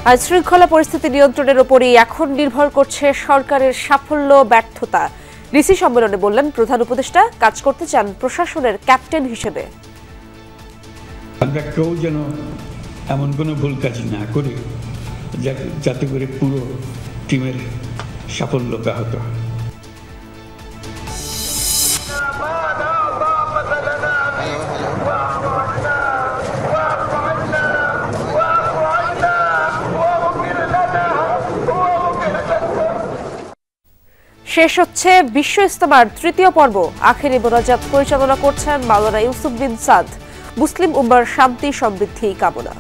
আইনশৃঙ্খলা পরিস্থিতি নিয়ন্ত্রণের উপরই এখন নির্ভর করছে সরকারের সাফল্য ব্যর্থতা। ডিসি সম্মেলনে বললেন প্রধান উপদেষ্টা, কাজ করতে চান প্রশাসনের ক্যাপ্টেন হিসেবে। আমরা কেউ যেন এমন কোনো ভুল কাজ না করি যাতে করে পুরো টিমের সাফল্য ব্যাহত হয়। শেষ হচ্ছে বিশ্ব ইজতেমার তৃতীয় পর্ব। আখেরি মোনাজাত পরিচালনা করছেন মাওলানা ইউসুফ বিন সাদ। মুসলিম উম্মার শান্তি সমৃদ্ধি কামনা।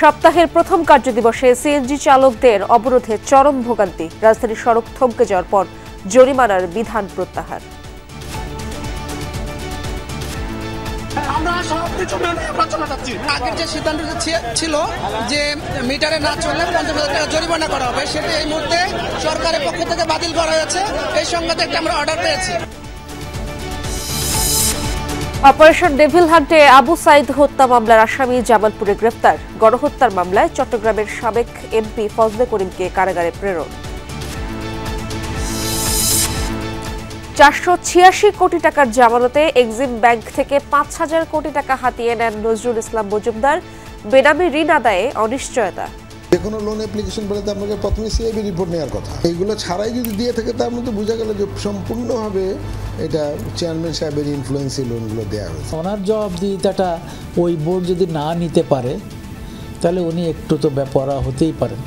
সপ্তাহের প্রথম কার্যদিবসে সিএনজি চালকদের অবরোধে চরম ভোগান্তি। রাজধানীর সড়ক থমকে যাওয়ার পর জরিমানার বিধান প্রত্যাহার। আমরা সবকিছু নির্বাচনা চাচ্ছি। আগের যে সিদ্ধান্ত ছিল যে মিটারে না চললে 50,000 টাকা জরিমানা করা হবে, সেটা এই মুহূর্তে সরকারের পক্ষ থেকে বাতিল করা হয়েছে। এই সংক্রান্ত একটা আমরা অর্ডার পেয়েছি। অপারেশন ডেভিল হান্টে আবু সাইদ হত্যা মামলার আসামি জামালপুরে গ্রেফতার। গণহত্যার মামলায় চট্টগ্রামের সাবেক এমপি ফজলে করিমকে কারাগারে প্রেরণ। 486 কোটি টাকার জামানতে এক্সিম ব্যাংক থেকে 5,000 কোটি টাকা হাতিয়ে নেন নজরুল ইসলাম মজুমদার। বেনামি ঋণ আদায়ে অনিশ্চয়তা। যে কোনো লোন অ্যাপ্লিকেশন বলে আপনাকে প্রথমে সিআইবি রিপোর্ট নেওয়ার কথা। এইগুলো ছাড়াই যদি দিয়ে থাকে তার মধ্যে বোঝা গেল যে সম্পূর্ণভাবে এটা চেয়ারম্যান সাহেবের ইনফ্লুয়েন্সে লোনগুলো দেওয়া হয়েছে। ওনার জবাবদিহিতাটা ওই বোর্ড যদি না নিতে পারে তাহলে উনি একটু তো বেপরোয়া হতেই পারেন।